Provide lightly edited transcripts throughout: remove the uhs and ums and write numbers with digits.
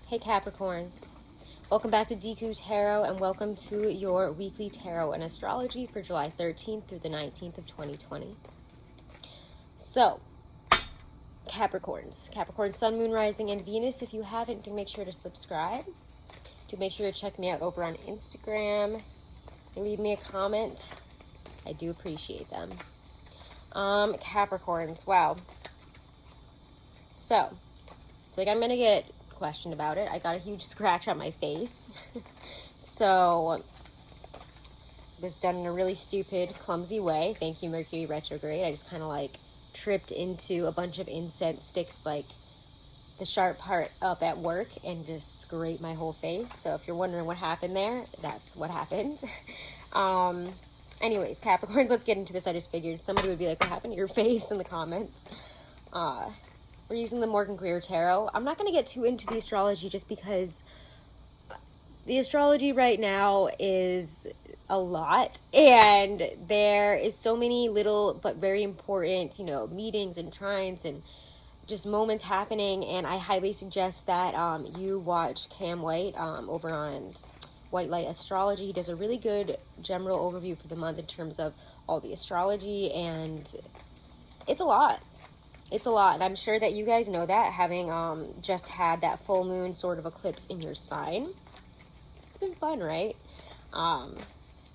Hey Capricorns, welcome back to Deku Tarot and welcome to your weekly tarot and astrology for July 13th through the 19th of 2020. So, Capricorn, Sun, Moon, Rising, and Venus. If you haven't, do make sure to subscribe. Do make sure to check me out over on Instagram. Leave me a comment. I do appreciate them. Capricorns, wow. So, I'm going to get questioned about it. I got a huge scratch on my face. So, it was done in a really stupid, clumsy way. Thank you, Mercury retrograde. I just kind of tripped into a bunch of incense sticks, the sharp part up at work, and just scraped my whole face. So if you're wondering what happened there, that's what happened. Anyways, Capricorns, let's get into this. I just figured somebody would be like, what happened to your face, in the comments. We're using the Morgan Greer Tarot. I'm not going to get too into the astrology just because the astrology right now is a lot, and there is so many little but very important, meetings and trines and just moments happening, and I highly suggest that you watch Cam White over on White Light Astrology. He does a really good general overview for the month in terms of all the astrology, and it's a lot. It's a lot, and I'm sure that you guys know that, having just had that full moon sort of eclipse in your sign. It's been fun, right?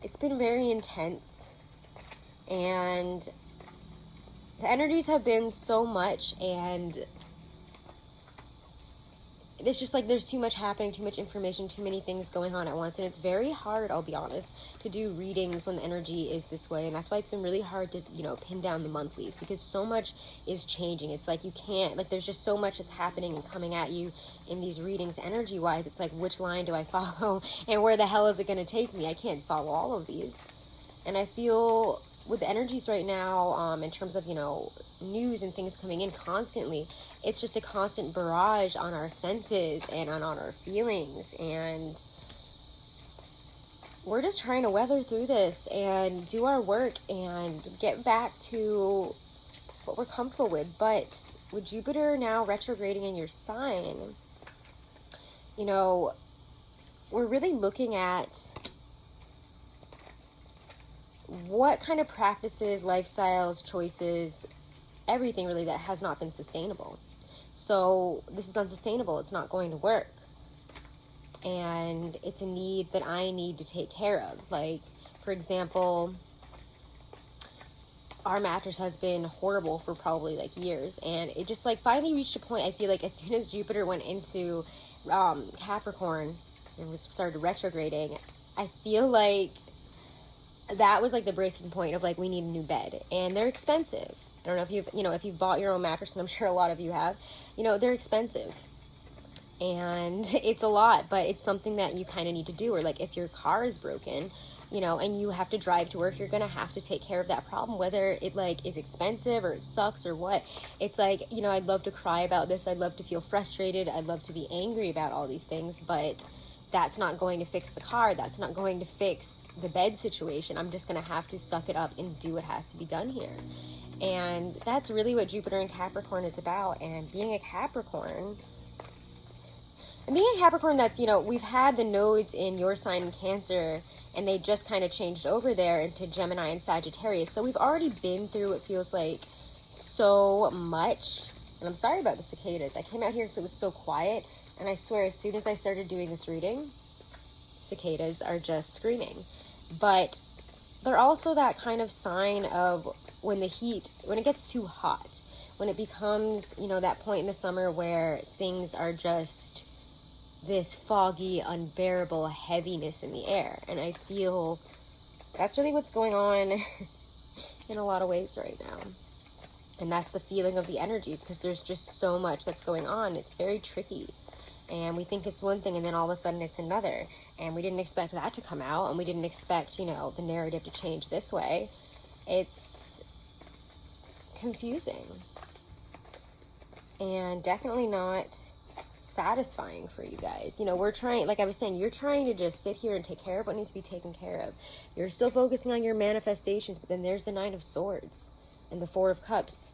It's been very intense, and the energies have been so much, and it's just there's too much happening, too much information, too many things going on at once, and it's very hard, I'll be honest, to do readings when the energy is this way, and that's why it's been really hard to, pin down the monthlies, because so much is changing. It's you can't, there's just so much that's happening and coming at you in these readings energy-wise. It's which line do I follow, and where the hell is it going to take me? I can't follow all of these, and I feel with the energies right now, in terms of, news and things coming in constantly, it's just a constant barrage on our senses and on our feelings, and we're just trying to weather through this and do our work and get back to what we're comfortable with. But with Jupiter now retrograding in your sign, we're really looking at what kind of practices, lifestyles, choices, everything really that has not been sustainable. So this is unsustainable. It's not going to work. And it's a need that I need to take care of. For example, our mattress has been horrible for probably years. And it just finally reached a point, I feel as soon as Jupiter went into Capricorn and started retrograding, I feel that was the breaking point of we need a new bed. And they're expensive. I don't know if you've bought your own mattress, and I'm sure a lot of you have, they're expensive, and it's a lot, but it's something that you kind of need to do. Or if your car is broken, and you have to drive to work, you're going to have to take care of that problem, whether it is expensive or it sucks or what. It's I'd love to cry about this. I'd love to feel frustrated. I'd love to be angry about all these things, but that's not going to fix the car. That's not going to fix the bed situation. I'm just going to have to suck it up and do what has to be done here. And that's really what Jupiter in Capricorn is about. And being a Capricorn, that's, we've had the nodes in your sign in Cancer, and they just kind of changed over there into Gemini and Sagittarius. So we've already been through, it feels so much. And I'm sorry about the cicadas. I came out here because it was so quiet. And I swear, as soon as I started doing this reading, cicadas are just screaming. But they're also that kind of sign of when it gets too hot, when it becomes, that point in the summer where things are just this foggy, unbearable heaviness in the air. And I feel that's really what's going on in a lot of ways right now. And that's the feeling of the energies, because there's just so much that's going on. It's very tricky. And we think it's one thing, and then all of a sudden it's another. And we didn't expect that to come out, and we didn't expect, the narrative to change this way. It's confusing. And definitely not satisfying for you guys. We're trying, like I was saying, you're trying to just sit here and take care of what needs to be taken care of. You're still focusing on your manifestations, but then there's the Nine of Swords and the Four of Cups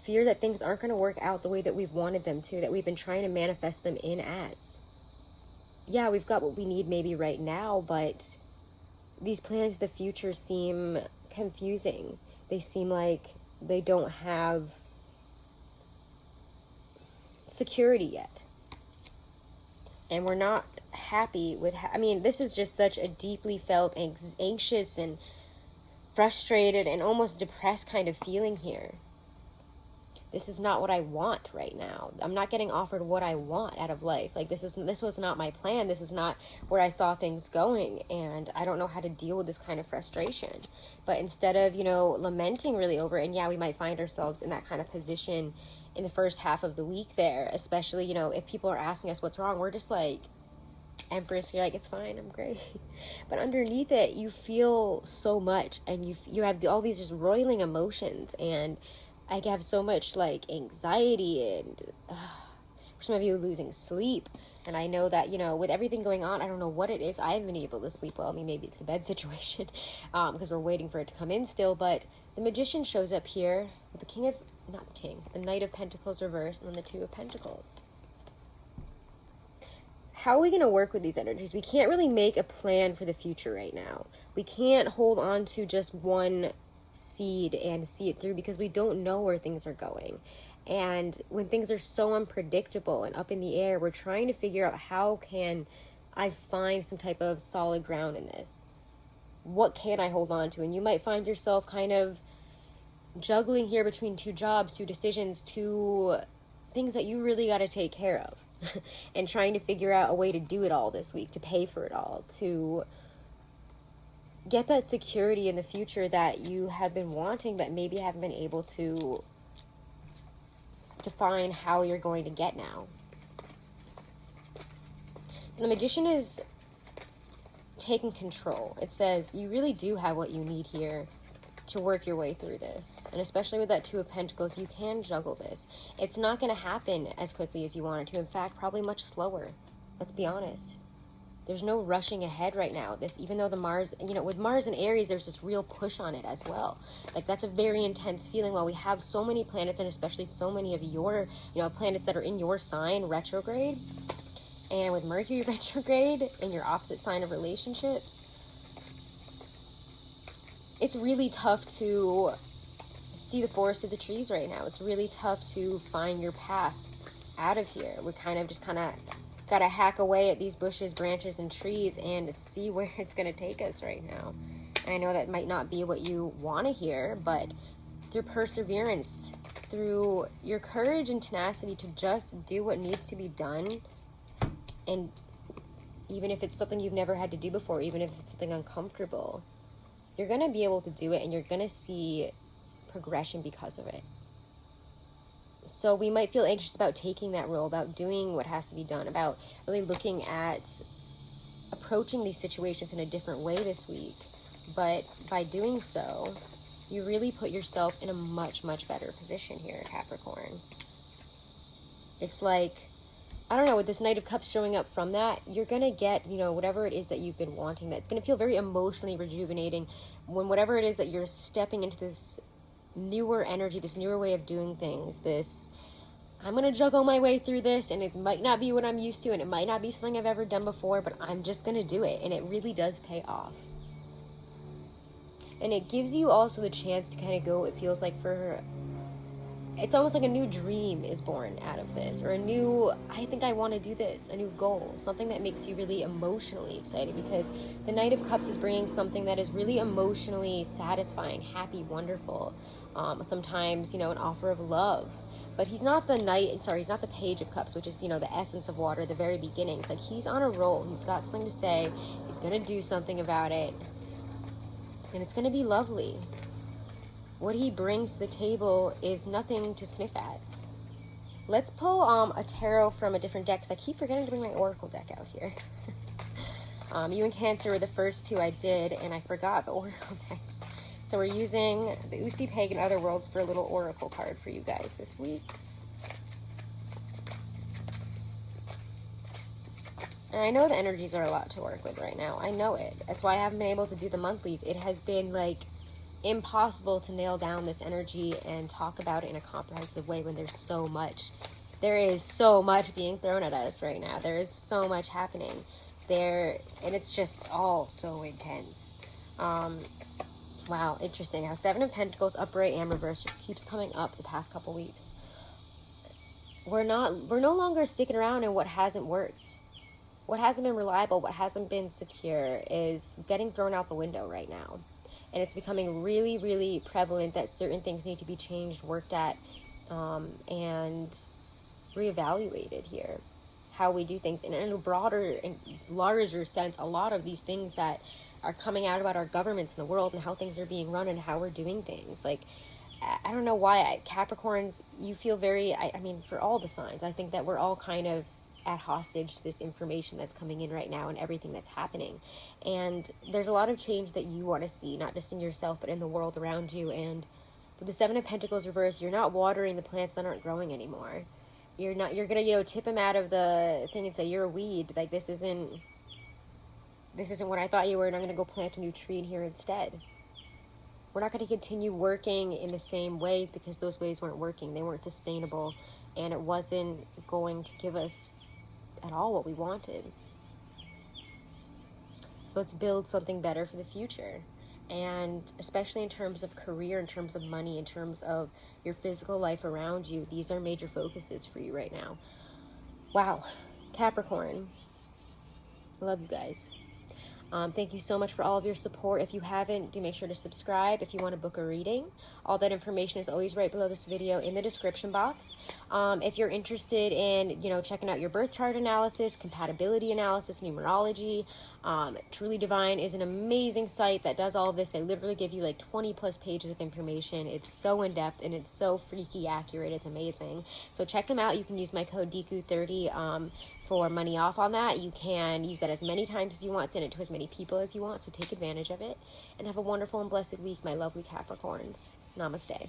fear that things aren't going to work out the way that we've wanted them to, that we've been trying to manifest them in as. Yeah, we've got what we need maybe right now, but these plans of the future seem confusing. They seem like they don't have security yet. And we're not happy with, I mean, this is just such a deeply felt anxious and frustrated and almost depressed kind of feeling here. This is not what I want right now. I'm not getting offered what I want out of life. Like, this was not my plan. This is not where I saw things going, and I don't know how to deal with this kind of frustration. But instead of, lamenting really over it, and yeah, we might find ourselves in that kind of position in the first half of the week there, especially, if people are asking us what's wrong, we're just like, Empress, you're like, it's fine, I'm great. But underneath it, you feel so much, and you have all these just roiling emotions, and I have so much like anxiety, and for some of you, losing sleep. And I know that, with everything going on, I don't know what it is. I haven't been able to sleep well. I mean, maybe it's the bed situation, because we're waiting for it to come in still. But the Magician shows up here with the Knight of Pentacles reversed, and then the Two of Pentacles. How are we going to work with these energies? We can't really make a plan for the future right now. We can't hold on to just one seed and see it through, because we don't know where things are going. And when things are so unpredictable and up in the air, we're trying to figure out, how can I find some type of solid ground in this? What can I hold on to? And you might find yourself kind of juggling here between two jobs, two decisions, two things that you really got to take care of. And trying to figure out a way to do it all this week, to pay for it all, to get that security in the future that you have been wanting, but maybe haven't been able to define how you're going to get now. The Magician is taking control. It says you really do have what you need here to work your way through this. And especially with that Two of Pentacles, you can juggle this. It's not going to happen as quickly as you want it to. In fact, probably much slower. Let's be honest. There's no rushing ahead right now. This, even though the Mars, with Mars and Aries, there's this real push on it as well. Like, that's a very intense feeling. While we have so many planets, and especially so many of your, planets that are in your sign retrograde, and with Mercury retrograde in your opposite sign of relationships, it's really tough to see the forest through the trees right now. It's really tough to find your path out of here. We're kind of got to hack away at these bushes, branches, and trees and see where it's going to take us right now. And I know that might not be what you want to hear, but through perseverance, through your courage and tenacity to just do what needs to be done, and even if it's something you've never had to do before, even if it's something uncomfortable, you're going to be able to do it, and you're going to see progression because of it. So we might feel anxious about taking that role, about doing what has to be done, about really looking at approaching these situations in a different way this week. But by doing so, you really put yourself in a much, much better position here, Capricorn. It's like, I don't know, with this Knight of Cups showing up from that, you're going to get, whatever it is that you've been wanting. That's going to feel very emotionally rejuvenating when whatever it is that you're stepping into this newer energy, this newer way of doing things, this, I'm going to juggle my way through this, and it might not be what I'm used to, and it might not be something I've ever done before, but I'm just going to do it, and it really does pay off. And it gives you also the chance to kind of go, it feels like it's almost like a new dream is born out of this, or a new, I think I want to do this, a new goal, something that makes you really emotionally excited, because the Knight of Cups is bringing something that is really emotionally satisfying, happy, wonderful, sometimes, an offer of love. But he's not the he's not the Page of Cups, which is, the essence of water, the very beginning. It's like he's on a roll, he's got something to say, he's going to do something about it, and it's going to be lovely. What he brings to the table is nothing to sniff at. Let's pull a tarot from a different deck, because I keep forgetting to bring my Oracle deck out here. You and Cancer were the first two I did, and I forgot the Oracle decks. So we're using the Usi Pagan Other Worlds for a little Oracle card for you guys this week. And I know the energies are a lot to work with right now. I know it. That's why I haven't been able to do the monthlies. It has been like impossible to nail down this energy and talk about it in a comprehensive way when there's so much. There is so much being thrown at us right now. There is so much happening there, and it's just all so intense. Wow, interesting how Seven of Pentacles upright and reverse just keeps coming up the past couple weeks. We're no longer sticking around in what hasn't worked. What hasn't been reliable, what hasn't been secure is getting thrown out the window right now. And it's becoming really, really prevalent that certain things need to be changed, worked at, and reevaluated here. How we do things. And in a broader and larger sense, a lot of these things that are coming out about our governments in the world and how things are being run and how we're doing things. Like, I don't know why Capricorns, you feel very, I mean, for all the signs, I think that we're all kind of at hostage to this information that's coming in right now and everything that's happening. And there's a lot of change that you want to see, not just in yourself, but in the world around you. And with the Seven of Pentacles reversed, you're not watering the plants that aren't growing anymore. You're going to, tip them out of the thing and say, you're a weed. Like, this isn't what I thought you were, and I'm going to go plant a new tree in here instead. We're not going to continue working in the same ways because those ways weren't working. They weren't sustainable, and it wasn't going to give us at all what we wanted. So let's build something better for the future. And especially in terms of career, in terms of money, in terms of your physical life around you, these are major focuses for you right now. Wow. Capricorn. I love you guys. Thank you so much for all of your support. If you haven't, do make sure to subscribe if you want to book a reading. All that information is always right below this video in the description box. If you're interested in, checking out your birth chart analysis, compatibility analysis, numerology, Truly Divine is an amazing site that does all of this. They literally give you like 20 plus pages of information. It's so in-depth and it's so freaky accurate. It's amazing. So check them out. You can use my code Deku30 for money off on that. You can use that as many times as you want, send it to as many people as you want, so take advantage of it. And have a wonderful and blessed week, my lovely Capricorns. Namaste.